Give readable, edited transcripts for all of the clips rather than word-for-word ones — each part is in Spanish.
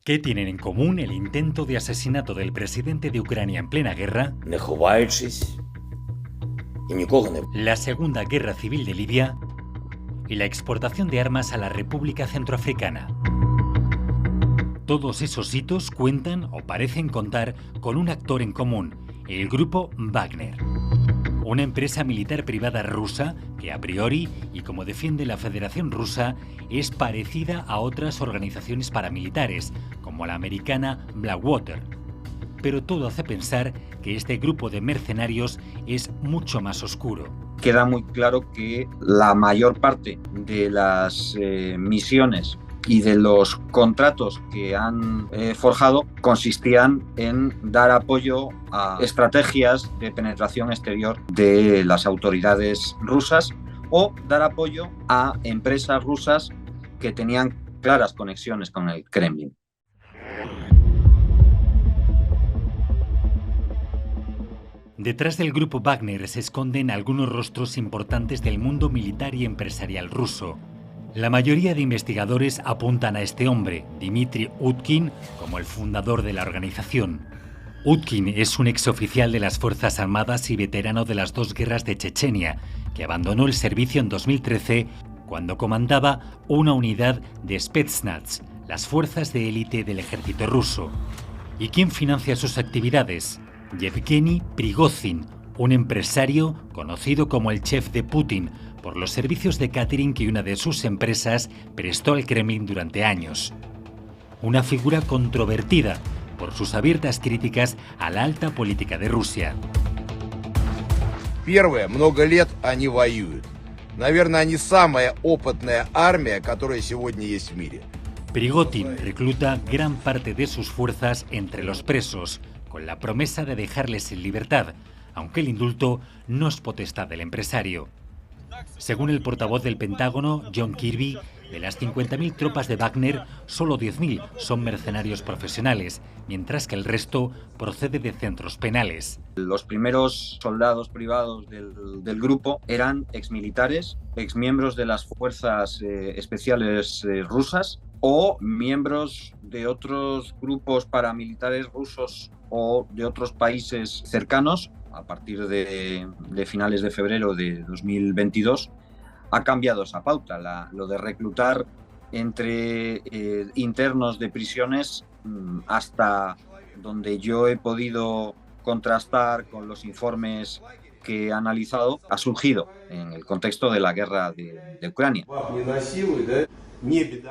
¿Qué tienen en común el intento de asesinato del presidente de Ucrania en plena guerra, не ховаючись і нікого не la Segunda Guerra Civil de Libia y la exportación de armas a la República Centroafricana? Todos esos hitos cuentan o parecen contar con un actor en común, el grupo Wagner. Una empresa militar privada rusa que a priori, y como defiende la Federación Rusa, es parecida a otras organizaciones paramilitares, como la americana Blackwater. Pero todo hace pensar que este grupo de mercenarios es mucho más oscuro. Queda muy claro que la mayor parte de las misiones y de los contratos que han forjado consistían en dar apoyo a estrategias de penetración exterior de las autoridades rusas o dar apoyo a empresas rusas que tenían claras conexiones con el Kremlin. Detrás del grupo Wagner se esconden algunos rostros importantes del mundo militar y empresarial ruso. La mayoría de investigadores apuntan a este hombre, Dmitry Utkin, como el fundador de la organización. Utkin es un exoficial de las Fuerzas Armadas y veterano de las dos guerras de Chechenia, que abandonó el servicio en 2013 cuando comandaba una unidad de Spetsnaz, las fuerzas de élite del ejército ruso. ¿Y quién financia sus actividades? Yevgeny Prigozhin, un empresario conocido como el chef de Putin por los servicios de catering que una de sus empresas prestó al Kremlin durante años. Una figura controvertida por sus abiertas críticas a la alta política de Rusia. Первое, много лет они воюют. Наверное, они самая опытная армия, которая сегодня есть в мире. Prigozhin recluta gran parte de sus fuerzas entre los presos, con la promesa de dejarles en libertad, aunque el indulto no es potestad del empresario. Según el portavoz del Pentágono, John Kirby, de las 50.000 tropas de Wagner, solo 10.000 son mercenarios profesionales, mientras que el resto procede de centros penales. Los primeros soldados privados del grupo eran exmilitares, exmiembros de las fuerzas especiales rusas o miembros de otros grupos paramilitares rusos o de otros países cercanos. A partir de finales de febrero de 2022, ha cambiado esa pauta. Lo de reclutar entre internos de prisiones, hasta donde yo he podido contrastar con los informes que he analizado, ha surgido en el contexto de la guerra de Ucrania.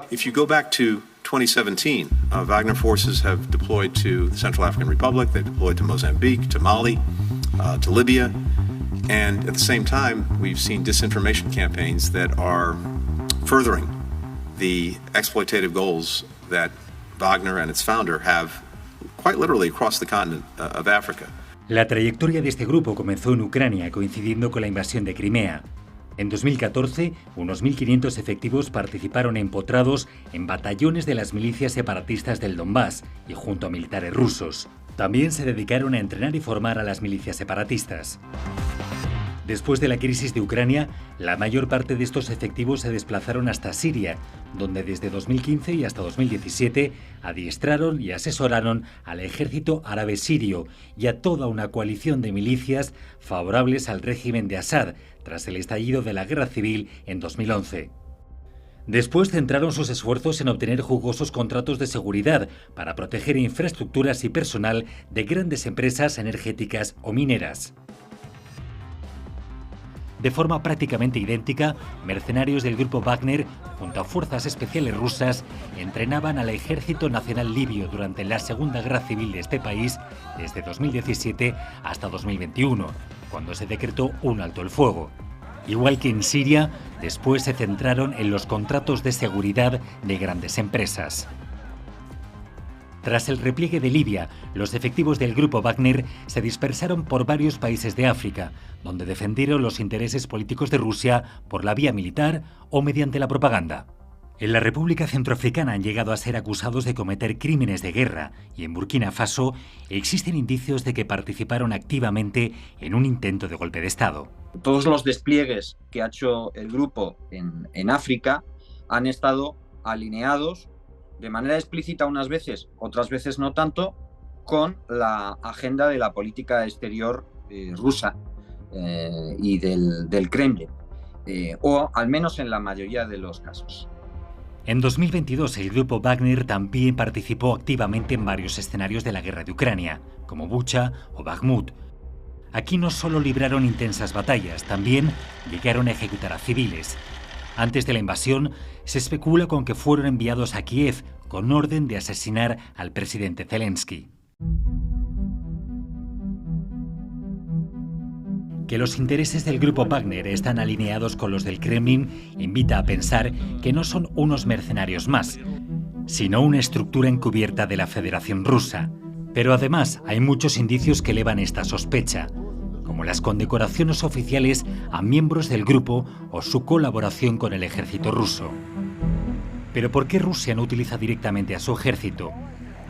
If you go back to 2017, Wagner forces have deployed to the Central African Republic, they've deployed to Mozambique, to Mali, to Libya, and at the same time, we've seen disinformation campaigns that are furthering the exploitative goals that Wagner and its founder have quite literally across the continent of Africa. La trayectoria de este grupo comenzó en Ucrania, coincidiendo con la invasión de Crimea. En 2014, unos 1.500 efectivos participaron empotrados en batallones de las milicias separatistas del Donbass y junto a militares rusos. También se dedicaron a entrenar y formar a las milicias separatistas. Después de la crisis de Ucrania, la mayor parte de estos efectivos se desplazaron hasta Siria, donde desde 2015 y hasta 2017 adiestraron y asesoraron al ejército árabe sirio y a toda una coalición de milicias favorables al régimen de Assad, tras el estallido de la guerra civil en 2011. Después centraron sus esfuerzos en obtener jugosos contratos de seguridad para proteger infraestructuras y personal de grandes empresas energéticas o mineras. De forma prácticamente idéntica, mercenarios del grupo Wagner, junto a fuerzas especiales rusas, entrenaban al Ejército Nacional Libio durante la Segunda Guerra Civil de este país desde 2017 hasta 2021, cuando se decretó un alto el fuego. Igual que en Siria, después se centraron en los contratos de seguridad de grandes empresas. Tras el repliegue de Libia, los efectivos del grupo Wagner se dispersaron por varios países de África, donde defendieron los intereses políticos de Rusia por la vía militar o mediante la propaganda. En la República Centroafricana han llegado a ser acusados de cometer crímenes de guerra y en Burkina Faso existen indicios de que participaron activamente en un intento de golpe de Estado. Todos los despliegues que ha hecho el grupo en África han estado alineados de manera explícita unas veces, otras veces no tanto, con la agenda de la política exterior rusa y del Kremlin, o al menos en la mayoría de los casos. En 2022, el grupo Wagner también participó activamente en varios escenarios de la guerra de Ucrania, como Bucha o Bakhmut. Aquí no solo libraron intensas batallas, también llegaron a ejecutar a civiles. Antes de la invasión, se especula con que fueron enviados a Kiev con orden de asesinar al presidente Zelensky. Que los intereses del grupo Wagner están alineados con los del Kremlin invita a pensar que no son unos mercenarios más, sino una estructura encubierta de la Federación Rusa. Pero además hay muchos indicios que elevan esta sospecha, como las condecoraciones oficiales a miembros del grupo o su colaboración con el ejército ruso. ¿Pero por qué Rusia no utiliza directamente a su ejército?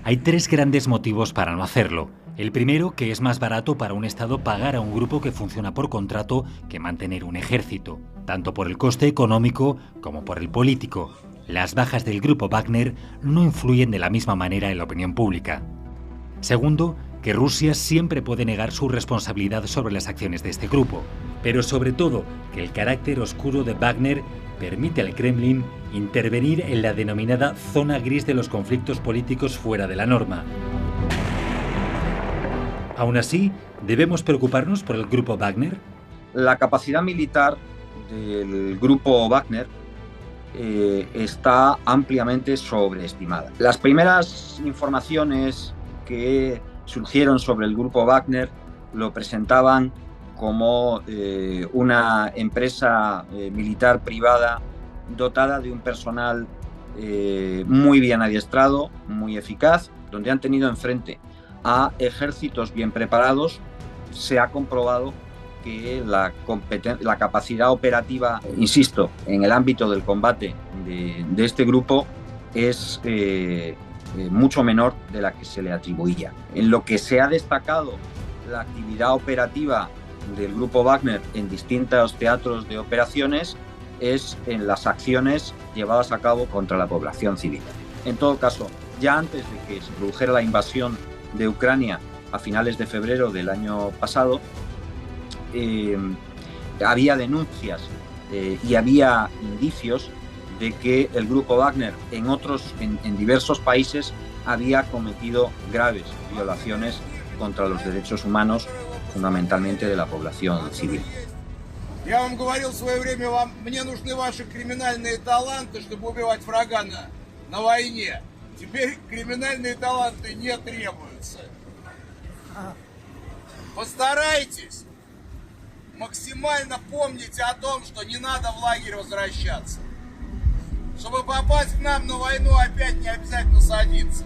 Hay tres grandes motivos para no hacerlo. El primero, que es más barato para un Estado pagar a un grupo que funciona por contrato que mantener un ejército, tanto por el coste económico como por el político. Las bajas del grupo Wagner no influyen de la misma manera en la opinión pública. Segundo, que Rusia siempre puede negar su responsabilidad sobre las acciones de este grupo, pero sobre todo que el carácter oscuro de Wagner permite al Kremlin intervenir en la denominada zona gris de los conflictos políticos fuera de la norma. Aún así, ¿debemos preocuparnos por el grupo Wagner? La capacidad militar del grupo Wagner está ampliamente sobreestimada. Las primeras informaciones que surgieron sobre el grupo Wagner lo presentaban como una empresa militar privada dotada de un personal muy bien adiestrado, muy eficaz, donde han tenido enfrente a ejércitos bien preparados. Se ha comprobado que la capacidad operativa, insisto, en el ámbito del combate de este grupo es mucho menor de la que se le atribuía. En lo que se ha destacado la actividad operativa del grupo Wagner en distintos teatros de operaciones es en las acciones llevadas a cabo contra la población civil. En todo caso, ya antes de que se produjera la invasión de Ucrania a finales de febrero del año pasado, había denuncias y había indicios de que el grupo Wagner en diversos países había cometido graves violaciones contra los derechos humanos, fundamentalmente de la población civil. Я вам говорил в свое время, мне нужны ваши криминальные таланты, чтобы убивать врага на войне. Теперь криминальные таланты не требуются. Постарайтесь максимально помните о том, что не надо в лагерь возвращаться. Чтобы попасть к нам на войну, опять не обязательно садиться.